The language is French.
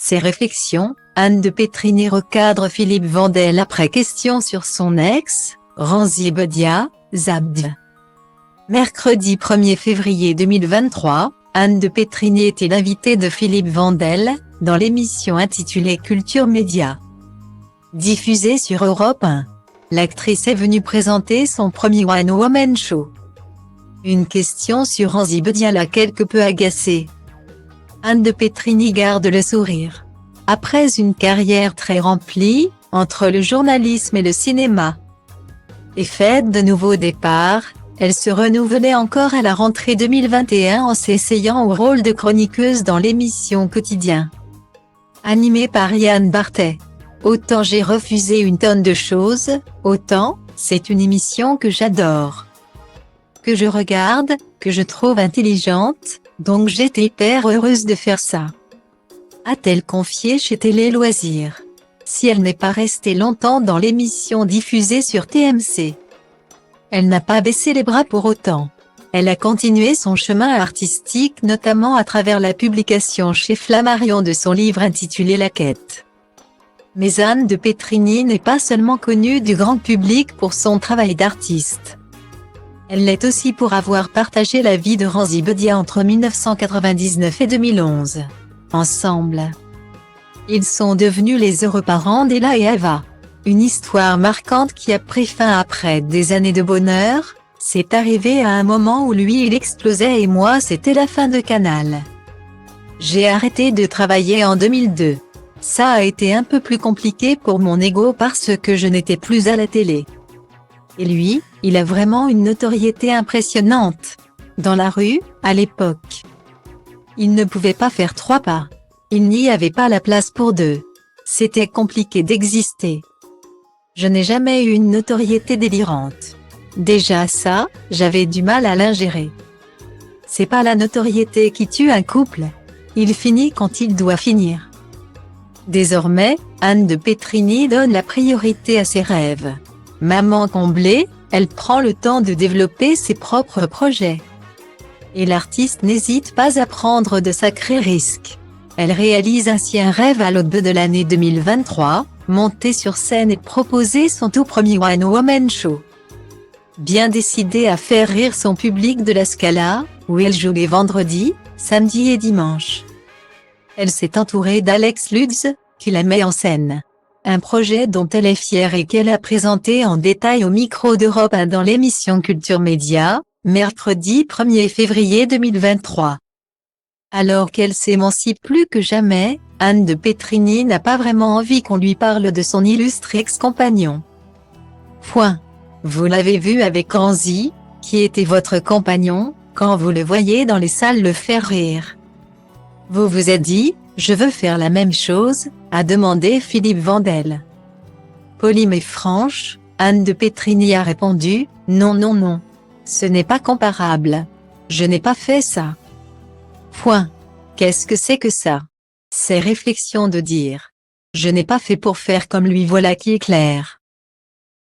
Ses réflexions, Anne de Pétrigny recadre Philippe Vandel après question sur son ex, Ranzy Bedia, Zabd. Mercredi 1er février 2023, Anne de Pétrigny était l'invitée de Philippe Vandel, dans l'émission intitulée Culture Média. Diffusée sur Europe 1, l'actrice est venue présenter son premier One Woman Show. Une question sur Ranzy Bedia l'a quelque peu agacée. Anne de Pétrigny garde le sourire. Après une carrière très remplie, entre le journalisme et le cinéma, et faite de nouveaux départs, elle se renouvelait encore à la rentrée 2021 en s'essayant au rôle de chroniqueuse dans l'émission Quotidien, animée par Yann Barthès. Autant j'ai refusé une tonne de choses, autant, c'est une émission que j'adore, que je regarde, que je trouve intelligente, donc j'étais hyper heureuse de faire ça, a-t-elle confié chez Télé Loisirs. Si elle n'est pas restée longtemps dans l'émission diffusée sur TMC, elle n'a pas baissé les bras pour autant. Elle a continué son chemin artistique notamment à travers la publication chez Flammarion de son livre intitulé La Quête. Mais Anne de Pétrigny n'est pas seulement connue du grand public pour son travail d'artiste. Elle l'est aussi pour avoir partagé la vie de Ranzy Bedia entre 1999 et 2011. Ensemble, ils sont devenus les heureux parents d'Ella et Ava. Une histoire marquante qui a pris fin après des années de bonheur. C'est arrivé à un moment où lui il explosait et moi c'était la fin de Canal. J'ai arrêté de travailler en 2002. Ça a été un peu plus compliqué pour mon ego parce que je n'étais plus à la télé. Et lui, il a vraiment une notoriété impressionnante. Dans la rue, à l'époque, il ne pouvait pas faire 3 pas. Il n'y avait pas la place pour 2. C'était compliqué d'exister. Je n'ai jamais eu une notoriété délirante. Déjà ça, j'avais du mal à l'ingérer. C'est pas la notoriété qui tue un couple. Il finit quand il doit finir. Désormais, Anne de Pétrigny donne la priorité à ses rêves. Maman comblée, elle prend le temps de développer ses propres projets. Et l'artiste n'hésite pas à prendre de sacrés risques. Elle réalise ainsi un rêve à l'aube de l'année 2023, monter sur scène et proposer son tout premier One Woman Show. Bien décidée à faire rire son public de la Scala, où elle joue les vendredis, samedis et dimanches. Elle s'est entourée d'Alex Lutz, qui la met en scène. Un projet dont elle est fière et qu'elle a présenté en détail au micro d'Europe 1 dans l'émission Culture Média, mercredi 1er février 2023. Alors qu'elle s'émancipe plus que jamais, Anne de Pétrigny n'a pas vraiment envie qu'on lui parle de son illustre ex-compagnon. Point. Vous l'avez vu avec Ranzy, qui était votre compagnon, quand vous le voyez dans les salles le faire rire. Vous vous êtes dit, je veux faire la même chose, a demandé Philippe Vandel. Polie mais franche, Anne de Pétrigny a répondu, non non non. Ce n'est pas comparable. Je n'ai pas fait ça. Point. Qu'est-ce que c'est que ça? Ces réflexions de dire. Je n'ai pas fait pour faire comme lui voilà qui est clair.